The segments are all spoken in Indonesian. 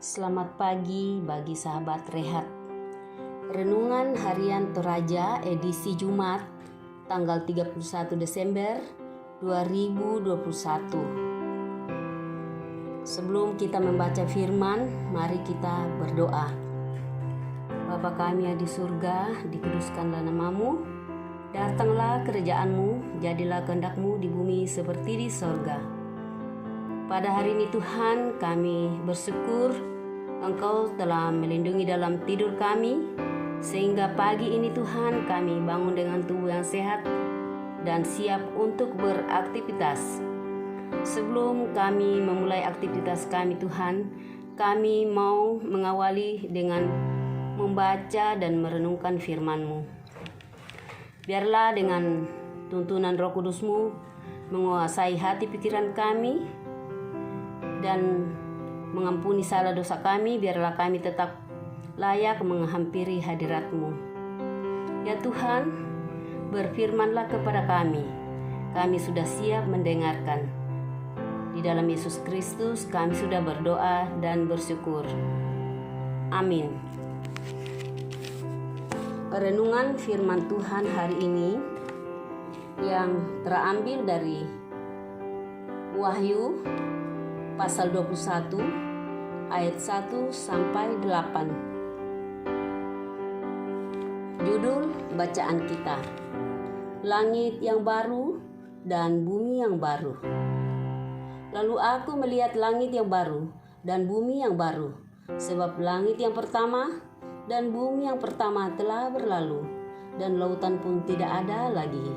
Selamat pagi bagi sahabat Rehat. Renungan Harian Toraja edisi Jumat tanggal 31 Desember 2021. Sebelum kita membaca firman, mari kita berdoa. Bapa kami yang di surga, dikuduskanlah namamu. Datanglah kerajaan-Mu, jadilah kehendak-Mu di bumi seperti di sorga. Pada hari ini Tuhan, kami bersyukur Engkau telah melindungi dalam tidur kami, sehingga pagi ini Tuhan kami bangun dengan tubuh yang sehat dan siap untuk beraktivitas. Sebelum kami memulai aktivitas kami Tuhan, kami mau mengawali dengan membaca dan merenungkan firman-Mu. Biarlah dengan tuntunan Roh Kudus-Mu menguasai hati pikiran kami dan mengampuni salah dosa kami, biarlah kami tetap layak menghampiri hadirat-Mu. Ya Tuhan, berfirmanlah kepada kami. Kami sudah siap mendengarkan. Di dalam Yesus Kristus kami sudah berdoa dan bersyukur. Amin. Renungan firman Tuhan hari ini yang terambil dari Wahyu pasal 21 ayat 1 sampai 8. Judul bacaan kita: Langit yang baru dan bumi yang baru. Lalu aku melihat langit yang baru dan bumi yang baru, sebab langit yang pertama dan bumi yang pertama telah berlalu, dan lautan pun tidak ada lagi.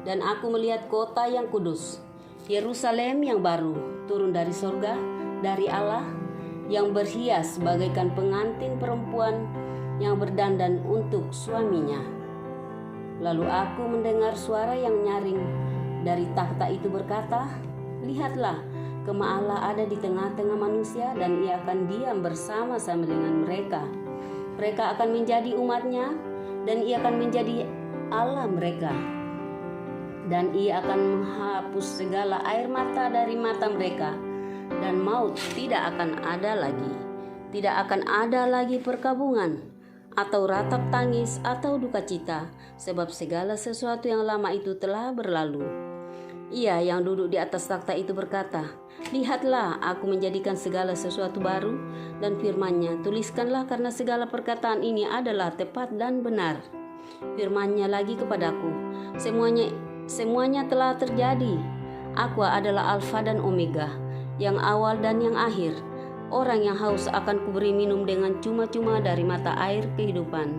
Dan aku melihat kota yang kudus, Yerusalem yang baru, turun dari sorga, dari Allah, yang berhias bagaikan pengantin perempuan yang berdandan untuk suaminya. Lalu aku mendengar suara yang nyaring dari takhta itu berkata, "Lihatlah, Kemah Allah ada di tengah-tengah manusia, dan Ia akan diam bersama-sama dengan mereka. Mereka akan menjadi umat-Nya, dan Ia akan menjadi Allah mereka. Dan Ia akan menghapus segala air mata dari mata mereka, dan maut tidak akan ada lagi. Tidak akan ada lagi perkabungan, atau ratap tangis, atau duka cita, sebab segala sesuatu yang lama itu telah berlalu." Ia yang duduk di atas takhta itu berkata, "Lihatlah, aku menjadikan segala sesuatu baru." Dan firman-Nya, "Tuliskanlah, karena segala perkataan ini adalah tepat dan benar." Firman-Nya lagi kepadaku, Semuanya telah terjadi. Aku adalah Alfa dan Omega, yang awal dan yang akhir. Orang yang haus akan kuberi minum dengan cuma-cuma dari mata air kehidupan.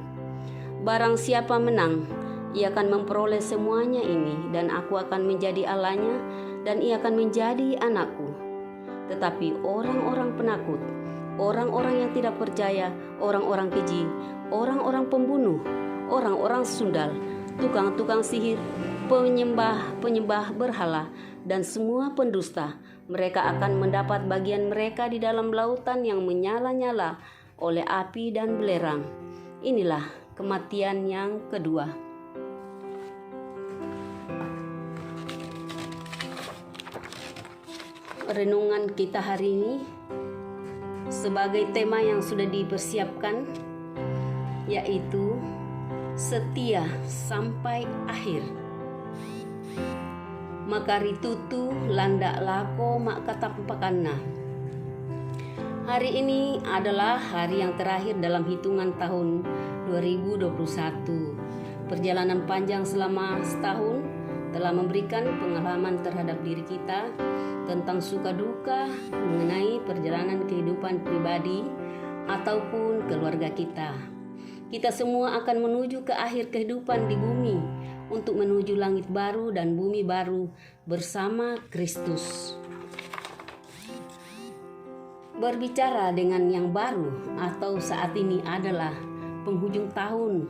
Barang siapa menang, ia akan memperoleh semuanya ini, dan aku akan menjadi Allahnya, dan ia akan menjadi anakku. Tetapi orang-orang penakut, orang-orang yang tidak percaya, orang-orang keji, orang-orang pembunuh, orang-orang sundal, tukang-tukang sihir, penyembah berhala, dan semua pendusta, mereka akan mendapat bagian mereka di dalam lautan yang menyala-nyala oleh api dan belerang. Inilah kematian yang kedua. Renungan kita hari ini sebagai tema yang sudah dipersiapkan, yaitu setia sampai akhir. Makaritutu landak lako mak katampakanna. Hari ini adalah hari yang terakhir dalam hitungan tahun 2021. Perjalanan panjang selama setahun telah memberikan pengalaman terhadap diri kita tentang suka duka mengenai perjalanan kehidupan pribadi ataupun keluarga kita. Kita semua akan menuju ke akhir kehidupan di bumi untuk menuju langit baru dan bumi baru bersama Kristus. Berbicara dengan yang baru atau saat ini adalah penghujung tahun.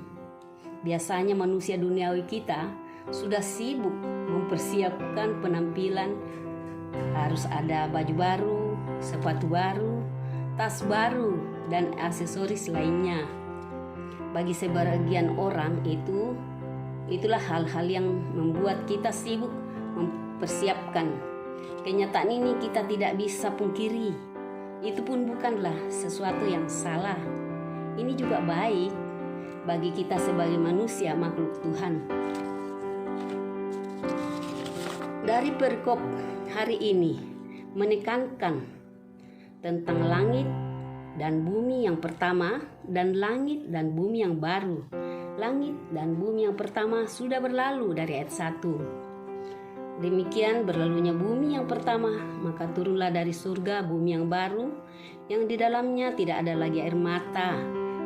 Biasanya manusia duniawi kita sudah sibuk mempersiapkan penampilan. Harus ada baju baru, sepatu baru, tas baru, dan aksesoris lainnya. Bagi sebagian orang itulah hal-hal yang membuat kita sibuk mempersiapkan. Kenyataan ini kita tidak bisa pungkiri. itu pun bukanlah sesuatu yang salah. Ini juga baik bagi kita sebagai manusia makhluk Tuhan. Dari perikop hari ini menekankan tentang langit dan bumi yang pertama dan langit dan bumi yang baru. Langit dan bumi yang pertama sudah berlalu dari ayat 1. Demikian berlalunya bumi yang pertama, maka turunlah dari surga bumi yang baru, yang di dalamnya tidak ada lagi air mata,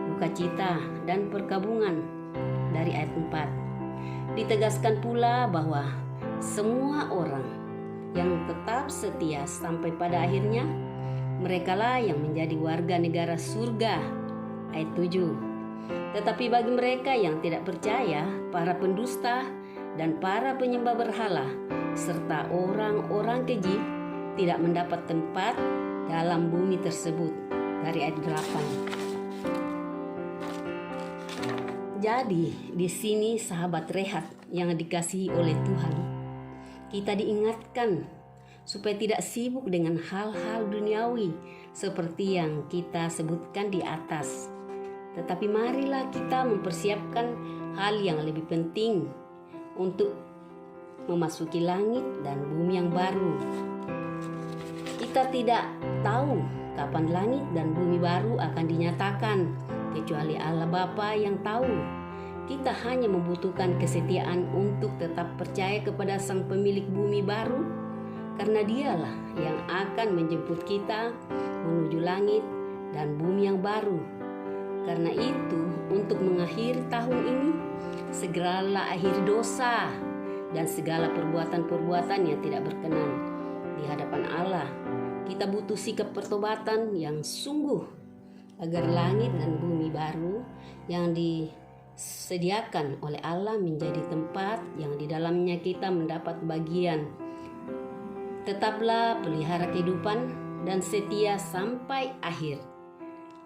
duka cita, dan perkabungan. Dari ayat 4. Ditegaskan pula bahwa semua orang yang tetap setia sampai pada akhirnya, merekalah yang menjadi warga negara surga. Ayat 7. Tetapi bagi mereka yang tidak percaya, para pendusta dan para penyembah berhala, serta orang-orang keji tidak mendapat tempat dalam bumi tersebut. Dari ayat 8. Jadi di sini sahabat rehat yang dikasihi oleh Tuhan, kita diingatkan supaya tidak sibuk dengan hal-hal duniawi seperti yang kita sebutkan di atas. Tetapi marilah kita mempersiapkan hal yang lebih penting untuk memasuki langit dan bumi yang baru. Kita tidak tahu kapan langit dan bumi baru akan dinyatakan, kecuali Allah Bapa yang tahu. Kita hanya membutuhkan kesetiaan untuk tetap percaya kepada Sang Pemilik bumi baru, karena Dialah yang akan menjemput kita menuju langit dan bumi yang baru. Karena itu, untuk mengakhiri tahun ini, segeralah akhiri dosa dan segala perbuatan-perbuatan yang tidak berkenan di hadapan Allah. Kita butuh sikap pertobatan yang sungguh agar langit dan bumi baru yang disediakan oleh Allah menjadi tempat yang di dalamnya kita mendapat bagian. Tetaplah pelihara kehidupan dan setia sampai akhir.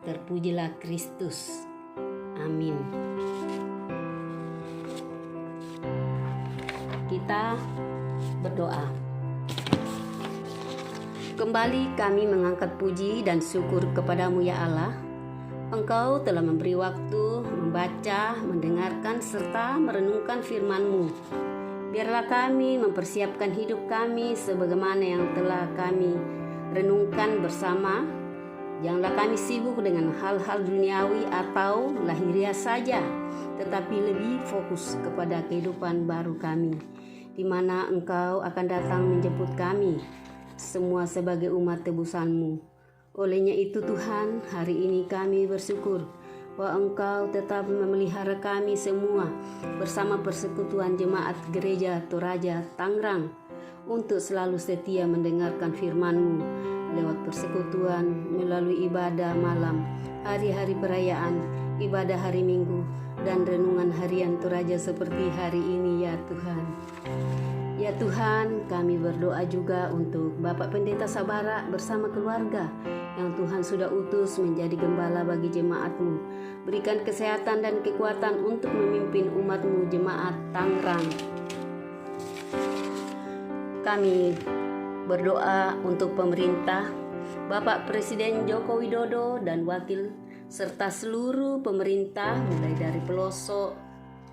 Terpujilah Kristus. Amin. Kita berdoa. Kembali kami mengangkat puji dan syukur kepadamu ya Allah. Engkau telah memberi waktu membaca, mendengarkan, serta merenungkan firman-Mu. Biarlah kami mempersiapkan hidup kami sebagaimana yang telah kami renungkan bersama. Janganlah kami sibuk dengan hal-hal duniawi atau lahiriah saja, tetapi lebih fokus kepada kehidupan baru kami, di mana Engkau akan datang menjemput kami, semua sebagai umat tebusan-Mu. Olehnya itu Tuhan, hari ini kami bersyukur bahwa Engkau tetap memelihara kami semua bersama persekutuan jemaat Gereja Toraja Tangerang untuk selalu setia mendengarkan firman-Mu lewat persekutuan, melalui ibadah malam, hari-hari perayaan, ibadah hari Minggu, dan renungan harian Toraja seperti hari ini ya Tuhan. Ya Tuhan, kami berdoa juga untuk Bapak Pendeta Sabara bersama keluarga yang Tuhan sudah utus menjadi gembala bagi jemaat-Mu. Berikan kesehatan dan kekuatan untuk memimpin umat-Mu jemaat Tangerang. Kami berdoa untuk pemerintah, Bapak Presiden Joko Widodo dan wakil serta seluruh pemerintah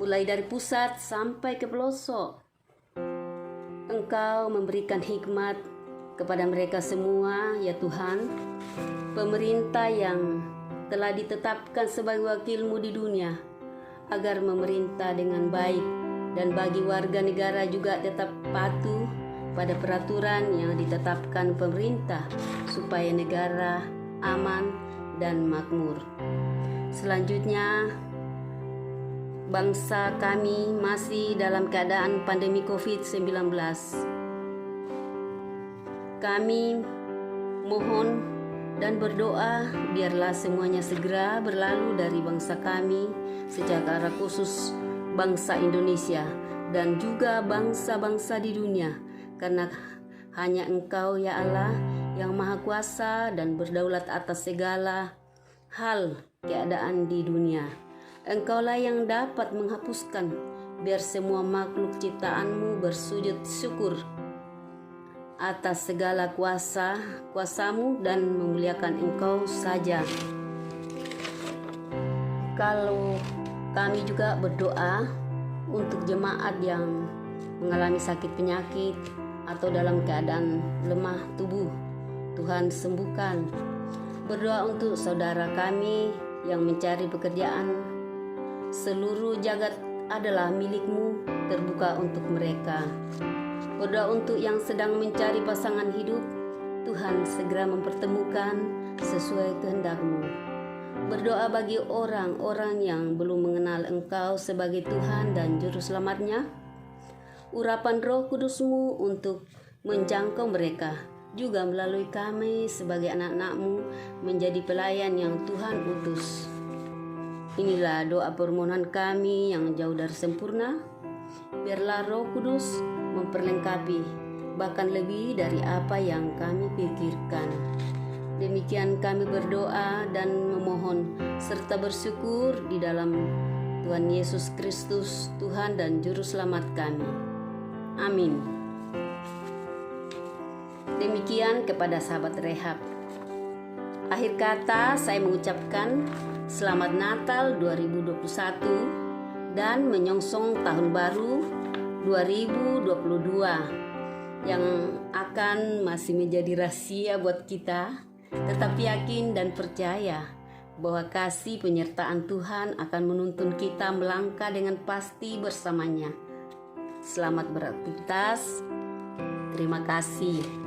mulai dari pusat sampai ke pelosok. Engkau memberikan hikmat kepada mereka semua ya Tuhan. Pemerintah yang telah ditetapkan sebagai wakil-Mu di dunia, agar memerintah dengan baik dan bagi warga negara juga tetap patuh pada peraturan yang ditetapkan pemerintah supaya negara aman dan makmur. Selanjutnya, bangsa kami masih dalam keadaan pandemi COVID-19. Kami mohon dan berdoa biarlah semuanya segera berlalu dari bangsa kami, secara khusus bangsa Indonesia dan juga bangsa-bangsa di dunia. Karena hanya Engkau ya Allah yang Maha Kuasa dan berdaulat atas segala hal keadaan di dunia. Engkaulah yang dapat menghapuskan biar semua makhluk ciptaan-Mu bersujud syukur atas segala kuasamu dan memuliakan Engkau saja. Kalau kami juga berdoa untuk jemaat yang mengalami sakit penyakit atau dalam keadaan lemah tubuh, Tuhan sembuhkan. Berdoa untuk saudara kami yang mencari pekerjaan, seluruh jagat adalah milik-Mu, terbuka untuk mereka. Berdoa untuk yang sedang mencari pasangan hidup, Tuhan segera mempertemukan sesuai kehendak-Mu. Berdoa bagi orang-orang yang belum mengenal Engkau sebagai Tuhan dan Juru Selamatnya. Urapan Roh Kudus-Mu untuk menjangkau mereka, juga melalui kami sebagai anak-anak-Mu menjadi pelayan yang Tuhan utus. Inilah doa permohonan kami yang jauh dari sempurna. Biarlah Roh Kudus memperlengkapi, bahkan lebih dari apa yang kami pikirkan. Demikian kami berdoa dan memohon serta bersyukur di dalam Tuhan Yesus Kristus, Tuhan dan Juru Selamat kami. Amin. Demikian kepada sahabat Rehab. Akhir kata saya mengucapkan Selamat Natal 2021 dan menyongsong Tahun Baru 2022 yang akan masih menjadi rahasia buat kita. Tetap yakin dan percaya bahwa kasih penyertaan Tuhan akan menuntun kita melangkah dengan pasti bersamanya. Selamat beraktivitas. Terima kasih.